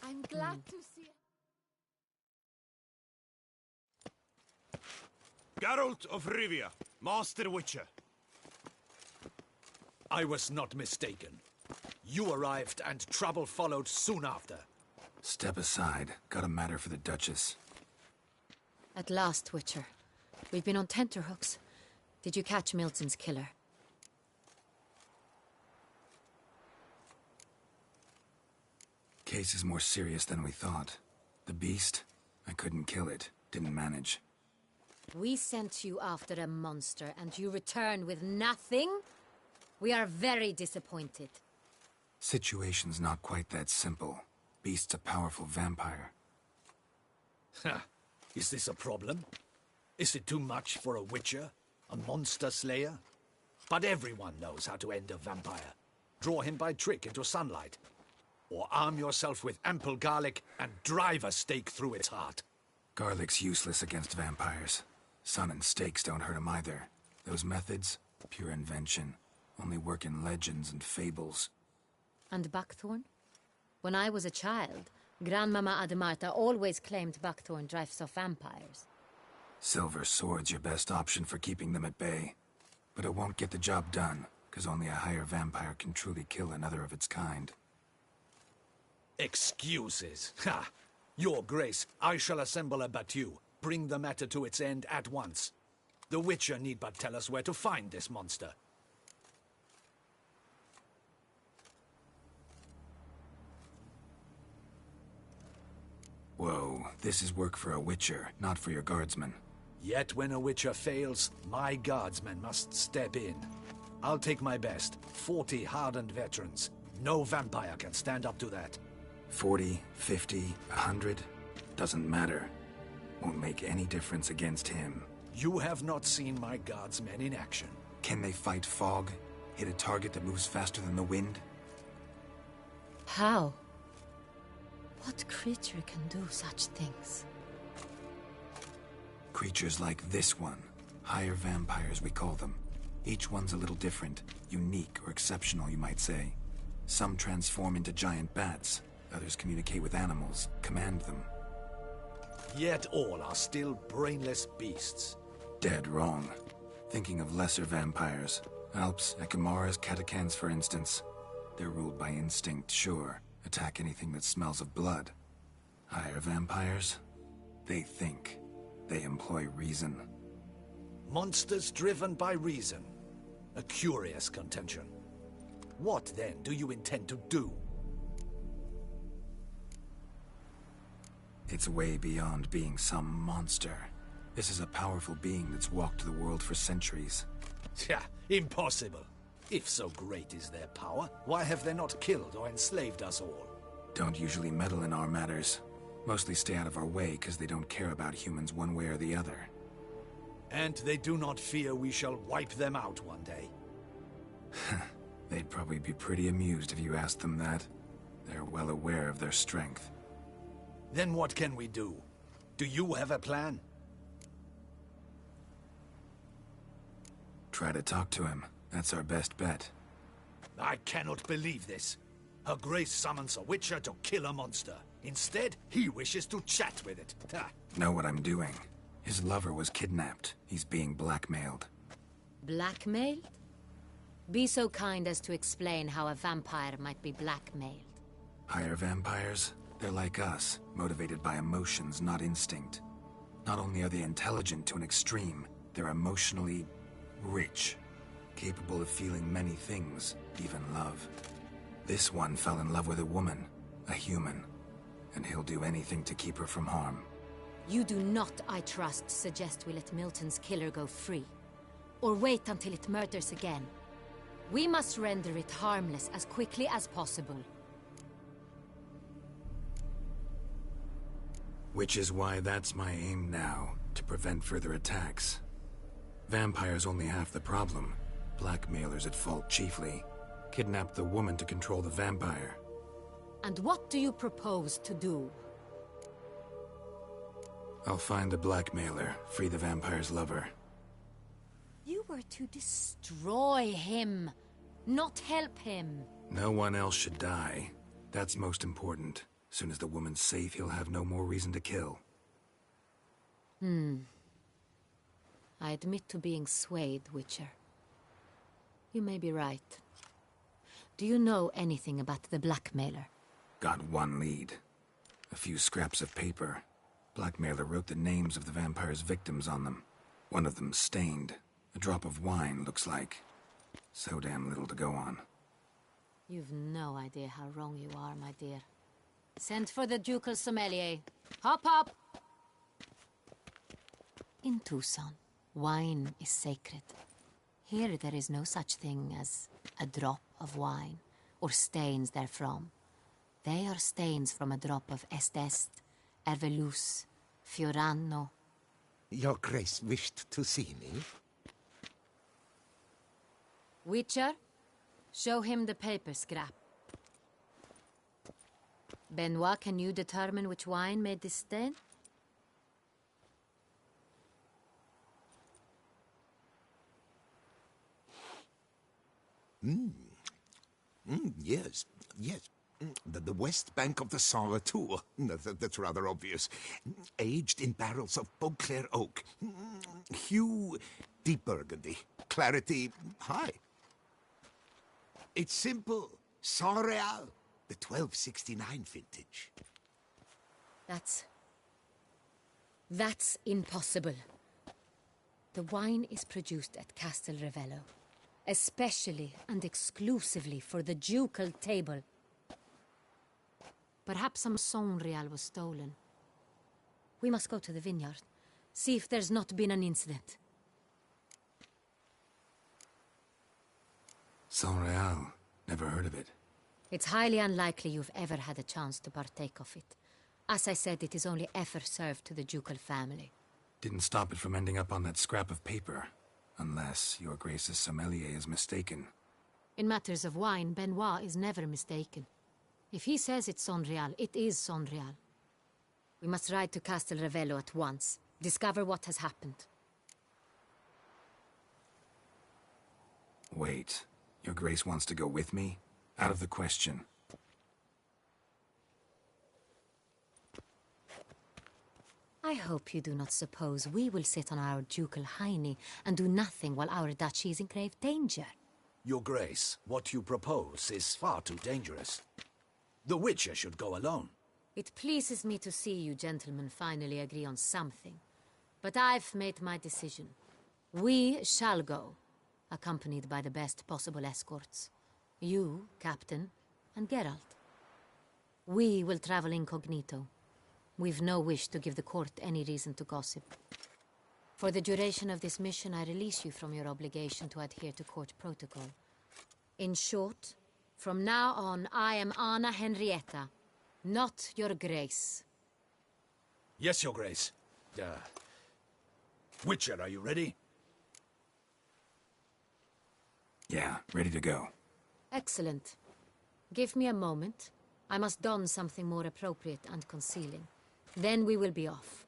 I'm glad to see... Geralt of Rivia, Master Witcher. I was not mistaken. You arrived and trouble followed soon after. Step aside. Got a matter for the Duchess. At last, Witcher. We've been on tenterhooks. Did you catch Milton's killer? Case is more serious than we thought. The beast? I couldn't kill it. Didn't manage. We sent you after a monster, and you return with nothing? We are very disappointed. Situation's not quite that simple. Beast's a powerful vampire. Ha! Is this a problem? Is it too much for a Witcher? A monster slayer? But everyone knows how to end a vampire. Draw him by trick into sunlight. Or arm yourself with ample garlic and drive a stake through its heart. Garlic's useless against vampires. Sun and stakes don't hurt him either. Those methods, pure invention. Only work in legends and fables. And Buckthorn? When I was a child, Grandmama Ademarta always claimed Buckthorn drives off vampires. Silver sword's your best option for keeping them at bay. But it won't get the job done, because only a higher vampire can truly kill another of its kind. Excuses. Ha! Your Grace, I shall assemble a battue. Bring the matter to its end at once. The Witcher need but tell us where to find this monster. Whoa, this is work for a Witcher, not for your guardsmen. Yet when a Witcher fails, my guardsmen must step in. I'll take my best. 40 hardened veterans. No vampire can stand up to that. 40, 50, 100? Doesn't matter. Won't make any difference against him. You have not seen my guardsmen in action. Can they fight fog? Hit a target that moves faster than the wind? How? What creature can do such things? Creatures like this one. Higher vampires, we call them. Each one's a little different. Unique or exceptional, you might say. Some transform into giant bats. Others communicate with animals, command them. Yet all are still brainless beasts. Dead wrong. Thinking of lesser vampires. Alps, Ekamaras, Catechans, for instance. They're ruled by instinct, sure. Attack anything that smells of blood. Higher vampires? They think. They employ reason. Monsters driven by reason. A curious contention. What, then, do you intend to do? It's way beyond being some monster. This is a powerful being that's walked the world for centuries. Yeah, impossible. If so great is their power, why have they not killed or enslaved us all? Don't usually meddle in our matters. Mostly stay out of our way because they don't care about humans one way or the other. And they do not fear we shall wipe them out one day. They'd probably be pretty amused if you asked them that. They're well aware of their strength. Then what can we do? Do you have a plan? Try to talk to him. That's our best bet. I cannot believe this. Her Grace summons a Witcher to kill a monster. Instead, he wishes to chat with it. Ha. Know what I'm doing. His lover was kidnapped. He's being blackmailed. Blackmailed? Be so kind as to explain how a vampire might be blackmailed. Higher vampires? They're like us, motivated by emotions, not instinct. Not only are they intelligent to an extreme, they're emotionally rich. Capable of feeling many things, even love. This one fell in love with a woman, a human. And he'll do anything to keep her from harm. You do not, I trust, suggest we let Milton's killer go free. Or wait until it murders again. We must render it harmless as quickly as possible. Which is why that's my aim now, to prevent further attacks. Vampires only half the problem. Blackmailers at fault chiefly. Kidnapped the woman to control the vampire. And what do you propose to do? I'll find the blackmailer, free the vampire's lover. You were to destroy him, not help him. No one else should die. That's most important. Soon as the woman's safe, he'll have no more reason to kill. I admit to being swayed, Witcher. You may be right. Do you know anything about the blackmailer? Got one lead. A few scraps of paper. Blackmailer wrote the names of the vampire's victims on them. One of them stained. A drop of wine, looks like. So damn little to go on. You've no idea how wrong you are, my dear. Send for the ducal sommelier. Hop, hop! In Tucson, wine is sacred. Here there is no such thing as a drop of wine, or stains therefrom. They are stains from a drop of Est, Ervelus, Fiorano. Your Grace wished to see me? Witcher, show him the paper scrap. Benoit, can you determine which wine made this stain? Yes, yes. The west bank of the Saint Retour. That's rather obvious. Aged in barrels of Beauclair oak. Hue, deep burgundy. Clarity, high. It's simple. Saint Real, the 1269 vintage. That's impossible. The wine is produced at Castel Ravello, especially and exclusively for the ducal table. Perhaps some Saint Real was stolen. We must go to the vineyard, see if there's not been an incident. Saint Real. Never heard of it. It's highly unlikely you've ever had a chance to partake of it. As I said, it is only ever served to the ducal family. Didn't stop it from ending up on that scrap of paper. Unless your Grace's sommelier is mistaken. In matters of wine, Benoit is never mistaken. If he says it's Saint Real, it is Saint Real. We must ride to Castel Ravello at once. Discover what has happened. Wait. Your Grace wants to go with me? Out of the question. I hope you do not suppose we will sit on our ducal hiney and do nothing while our duchy is in grave danger. Your Grace, what you propose is far too dangerous. The Witcher should go alone. It pleases me to see you gentlemen finally agree on something. But I've made my decision. We shall go, accompanied by the best possible escorts. You, Captain, and Geralt. We will travel incognito. We've no wish to give the court any reason to gossip. For the duration of this mission, I release you from your obligation to adhere to court protocol. In short, from now on, I am Anna Henrietta, not your Grace. Yes, Your Grace. Witcher, are you ready? Yeah, ready to go. Excellent. Give me a moment. I must don something more appropriate and concealing. Then we will be off.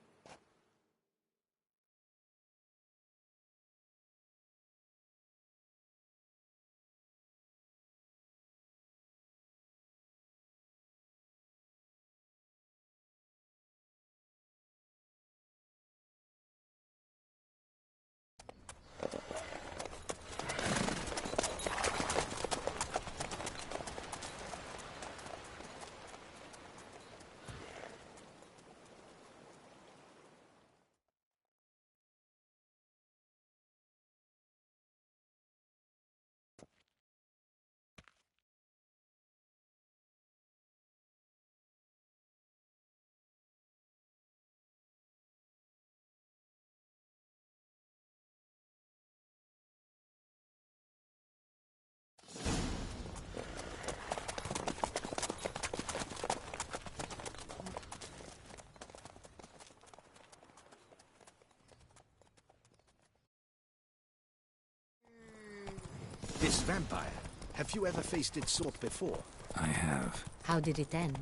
This vampire, have you ever faced its sort before? I have. How did it end?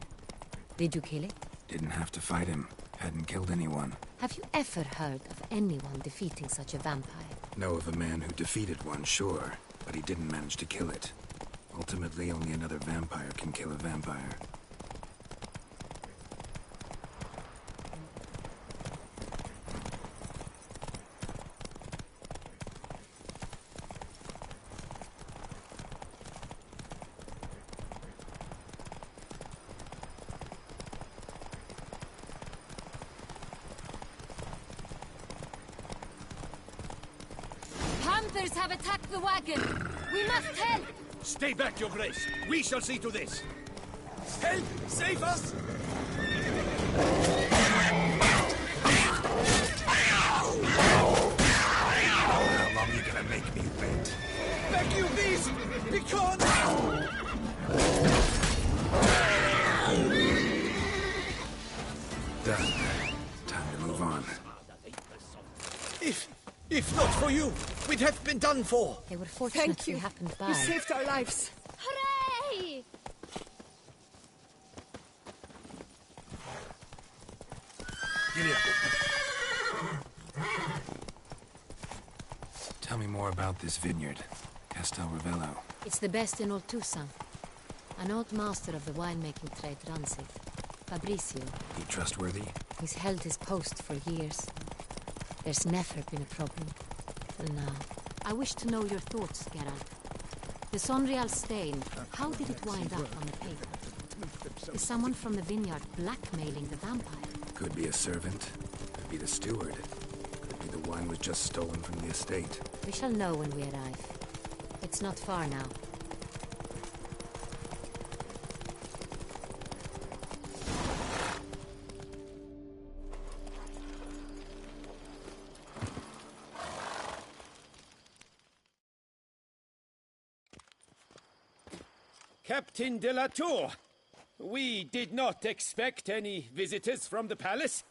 Did you kill it? Didn't have to fight him. Hadn't killed anyone. Have you ever heard of anyone defeating such a vampire? Know of a man who defeated one, sure. But he didn't manage to kill it. Ultimately, only another vampire can kill a vampire. Hunters have attacked the wagon! We must help! Stay back, Your Grace. We shall see to this. Help! Save us! How long you gonna make me wait? Back you beast! Because... Done. Time to move on. If not for you, we'd have been done for. They were fortunate Thank you. we happened by. You saved our lives. Hooray! Giddy up. Tell me more about this vineyard, Castel Ravello. It's the best in all Toussaint. An old master of the winemaking trade runs it. Fabrizio. He trustworthy? He's held his post for years. There's never been a problem. Till now. I wish to know your thoughts, Geralt. The Sonreal stain, how did it wind up on the paper? Is someone from the vineyard blackmailing the vampire? Could be a servant. Could be the steward. Could be the wine was just stolen from the estate. We shall know when we arrive. It's not far now. Captain de la Tour, we did not expect any visitors from the palace.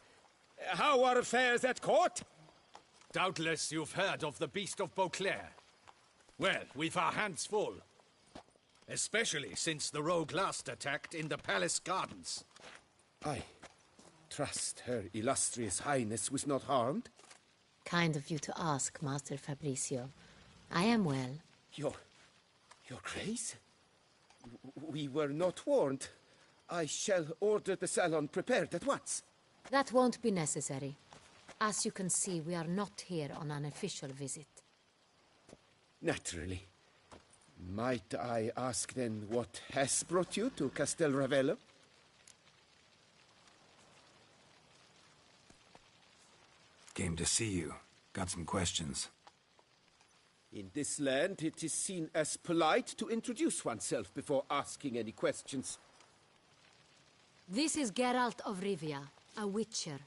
How are affairs at court? Doubtless you've heard of the Beast of Beauclair. Well, we've our hands full. Especially since the rogue last attacked in the palace gardens. I trust Her Illustrious Highness was not harmed. Kind of you to ask, Master Fabrizio. I am well. Your Grace? We were not warned. I shall order the salon prepared at once. That won't be necessary. As you can see, we are not here on an official visit. Naturally. Might I ask then what has brought you to Castel Ravello? Came to see you. Got some questions. In this land, it is seen as polite to introduce oneself before asking any questions. This is Geralt of Rivia, a witcher.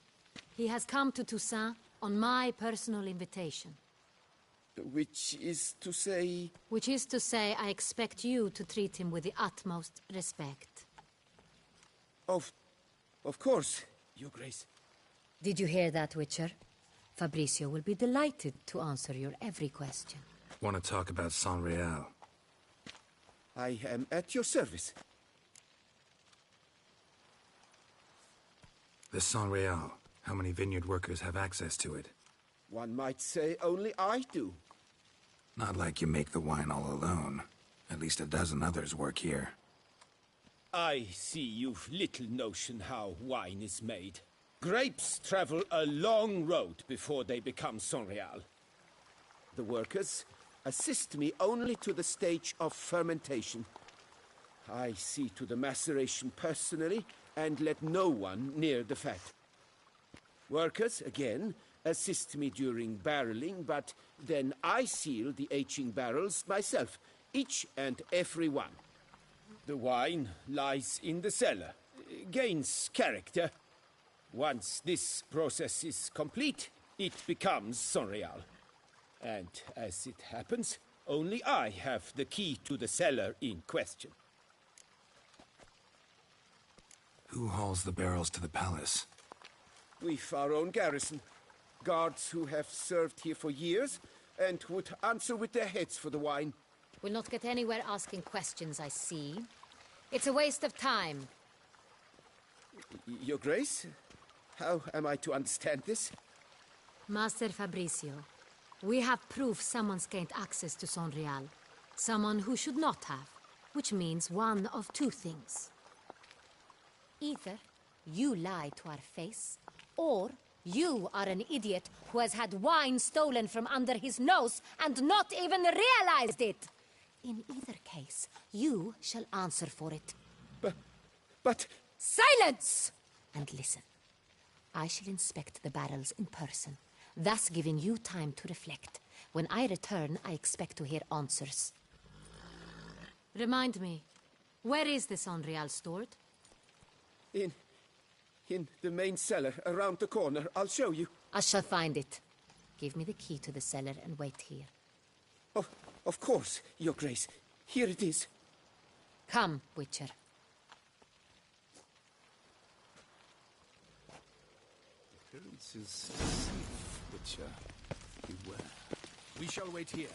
He has come to Toussaint on my personal invitation. Which is to say... Which is to say, I expect you to treat him with the utmost respect. Of course, Your Grace. Did you hear that, Witcher? Fabrizio will be delighted to answer your every question. Want to talk about Sonreal? I am at your service. The Sonreal. How many vineyard workers have access to it? One might say only I do. Not like you make the wine all alone. At least a dozen others work here. I see you've little notion how wine is made. Grapes travel a long road before they become Sonreal. The workers assist me only to the stage of fermentation. I see to the maceration personally and let no one near the fat. Workers, again, assist me during barreling, but then I seal the aging barrels myself, each and every one. The wine lies in the cellar, gains character. Once this process is complete, it becomes Sonreal. And as it happens, only I have the key to the cellar in question. Who hauls the barrels to the palace? We've our own garrison. Guards who have served here for years and would answer with their heads for the wine. We'll not get anywhere asking questions, I see. It's a waste of time. Your Grace? How am I to understand this? Master Fabrizio, we have proof someone's gained access to Sonreal. Someone who should not have. Which means one of two things. Either you lie to our face, or you are an idiot who has had wine stolen from under his nose and not even realized it. In either case, you shall answer for it. But... Silence! And listen. I shall inspect the barrels in person, thus giving you time to reflect. When I return, I expect to hear answers. Remind me, where is this Onreal stored? In the main cellar, around the corner. I'll show you. I shall find it. Give me the key to the cellar and wait here. Oh, of course, Your Grace. Here it is. Come, Witcher. Appearance is safe, Witcher. Beware. We shall wait here.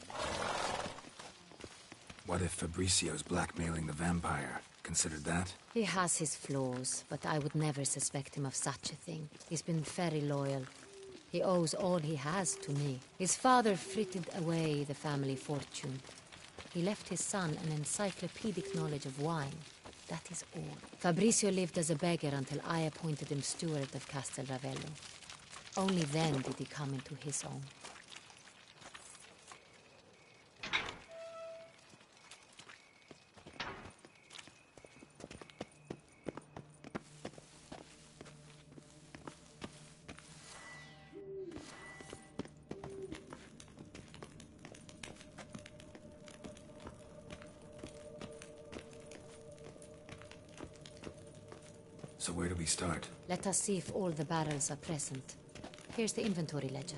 What if Fabricio's blackmailing the vampire? Considered that? He has his flaws, but I would never suspect him of such a thing. He's been very loyal. He owes all he has to me. His father frittered away the family fortune. He left his son an encyclopedic knowledge of wine. That is all. Fabricio lived as a beggar until I appointed him steward of Castel Ravello. Only then did he come into his own. So where do we start? Let us see if all the barrels are present. Here's the inventory ledger.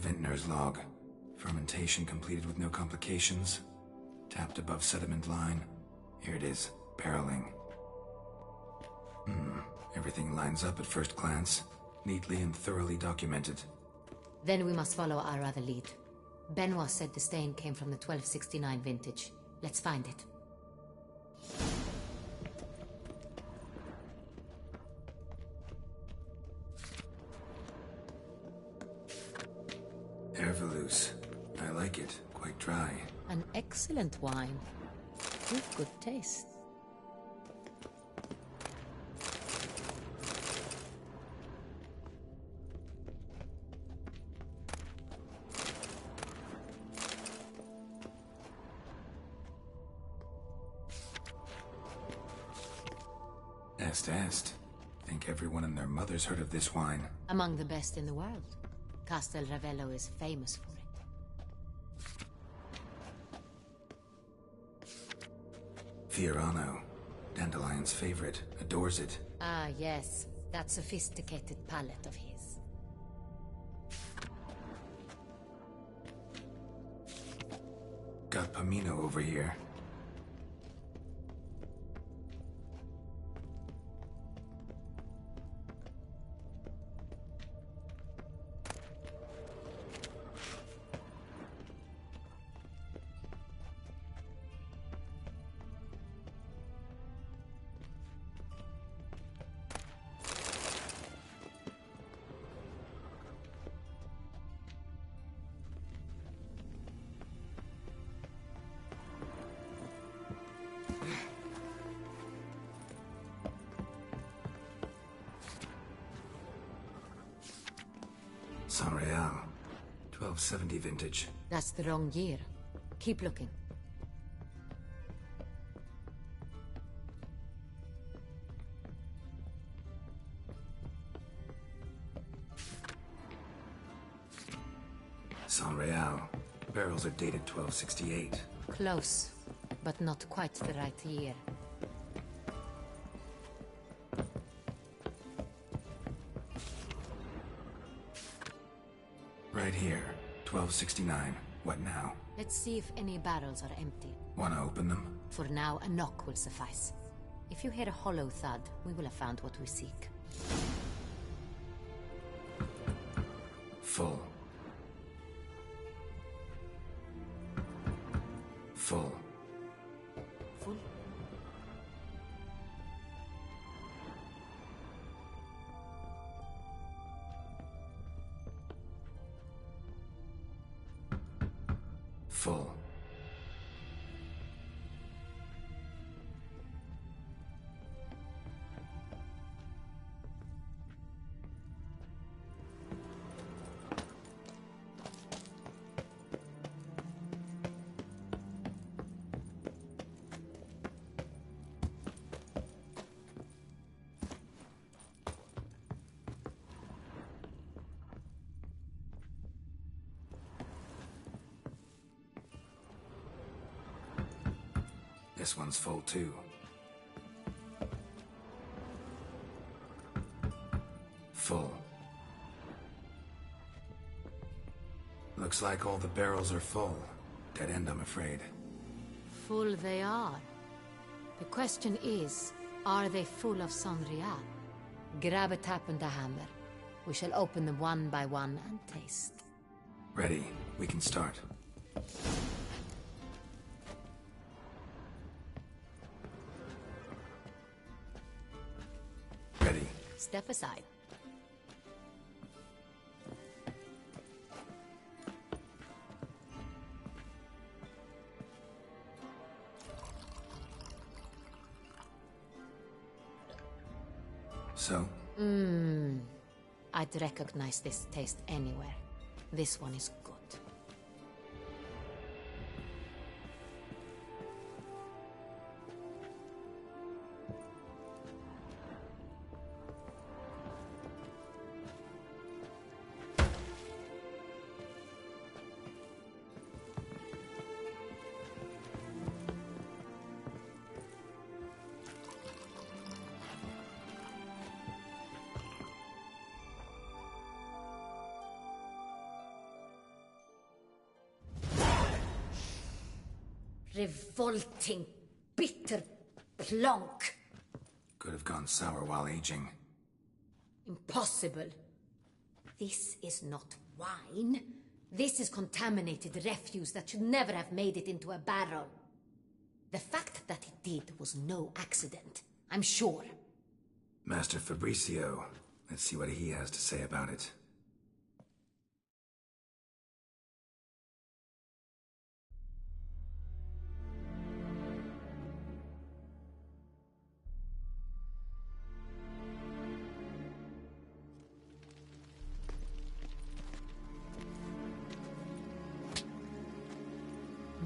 Vintner's log. Fermentation completed with no complications. Tapped above sediment line. Here it is. Barreling. Everything lines up at first glance. Neatly and thoroughly documented. Then we must follow our other lead. Benoit said the stain came from the 1269 vintage. Let's find it. Ervelus. I like it. Quite dry. An excellent wine. With good taste. Est. Think everyone and their mother's heard of this wine. Among the best in the world. Castel Ravello is famous for it. Fiorano. Dandelion's favorite. Adores it. Ah, yes. That sophisticated palate of his. Got Pomino over here. San Real. 1270 vintage. That's the wrong year. Keep looking. San Real. Barrels are dated 1268. Close, but not quite the right year. Right here. 1269. What now? Let's see if any barrels are empty. Wanna open them? For now, a knock will suffice. If you hear a hollow thud, we will have found what we seek. Full. Full. Full? Full. This one's full too. Full. Looks like all the barrels are full. Dead end, I'm afraid. Full they are. The question is, are they full of Sonrial? Grab a tap and a hammer. We shall open them one by one and taste. Ready. We can start. Ready. Step aside. So? I'd recognize this taste anywhere. This one is good. Revolting, bitter plonk. Could have gone sour while aging. Impossible. This is not wine. This is contaminated refuse that should never have made it into a barrel. The fact that it did was no accident, I'm sure. Master Fabricio. Let's see what he has to say about it.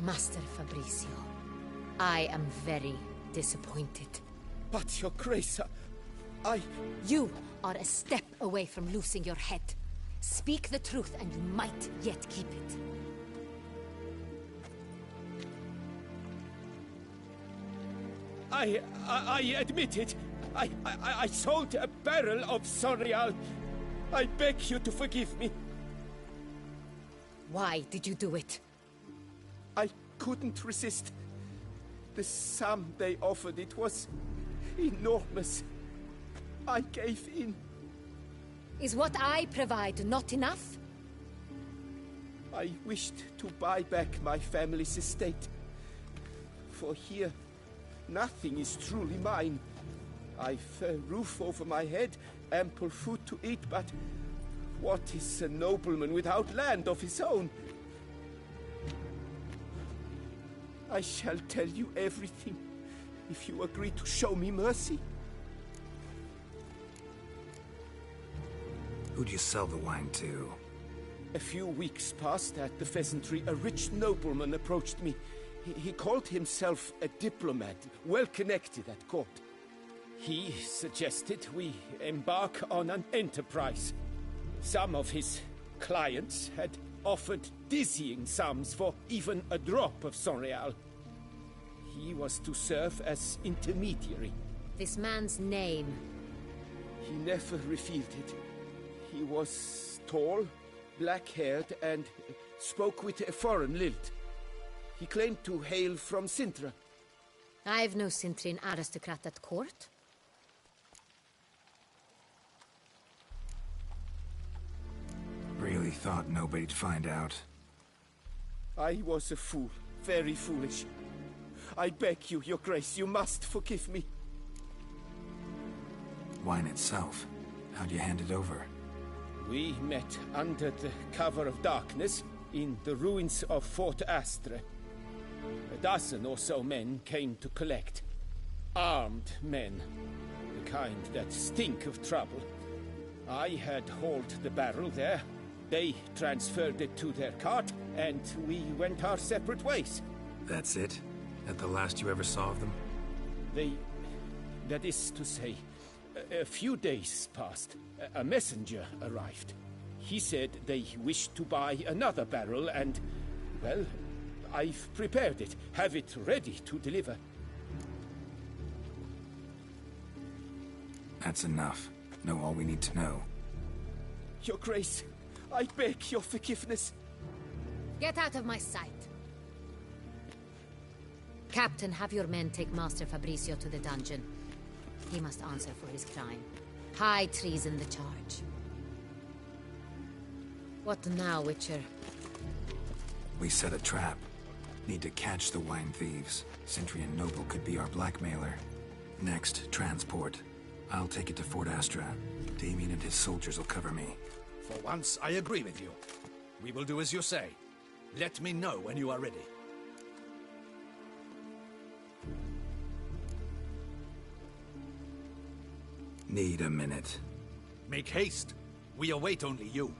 Master Fabricio, I am very disappointed. But, Your Grace, You are a step away from losing your head. Speak the truth and you might yet keep it. I admit it. I sold a barrel of Sonrial. I beg you to forgive me. Why did you do it? I couldn't resist. The sum they offered, it was enormous. I gave in. Is what I provide not enough? I wished to buy back my family's estate. For here, nothing is truly mine. I've a roof over my head, ample food to eat, but what is a nobleman without land of his own? I shall tell you everything, if you agree to show me mercy. Who'd you sell the wine to? A few weeks past at the Pheasantry, a rich nobleman approached me. He called himself a diplomat, well connected at court. He suggested we embark on an enterprise. Some of his clients had offered dizzying sums for even a drop of Sonrial. He was to serve as intermediary. This man's name. He never revealed it. He was tall, black-haired, and spoke with a foreign lilt. He claimed to hail from Sintra. I've no Sintrin aristocrat at court. Really thought nobody'd find out. I was a fool, very foolish. I beg you, Your Grace, you must forgive me. Wine itself. How'd you hand it over? We met under the cover of darkness. in the ruins of Fort Astre. A dozen or so men came to collect. Armed men. The kind that stink of trouble. I had hauled the barrel there. They transferred it to their cart, and we went our separate ways. That's it? That the last you ever saw of them? That is to say, a few days passed. A messenger arrived. He said they wished to buy another barrel and, well, I've prepared it. Have it ready to deliver. That's enough. Know all we need to know. Your Grace, I beg your forgiveness. Get out of my sight. Captain, have your men take Master Fabrizio to the dungeon. He must answer for his crime. High treason the charge. What now, Witcher? We set a trap. Need to catch the wine thieves. Sentry and Noble could be our blackmailer. Next, transport. I'll take it to Fort Astra. Damien and his soldiers will cover me. For once, I agree with you. We will do as you say. Let me know when you are ready. Need a minute. Make haste. We await only you.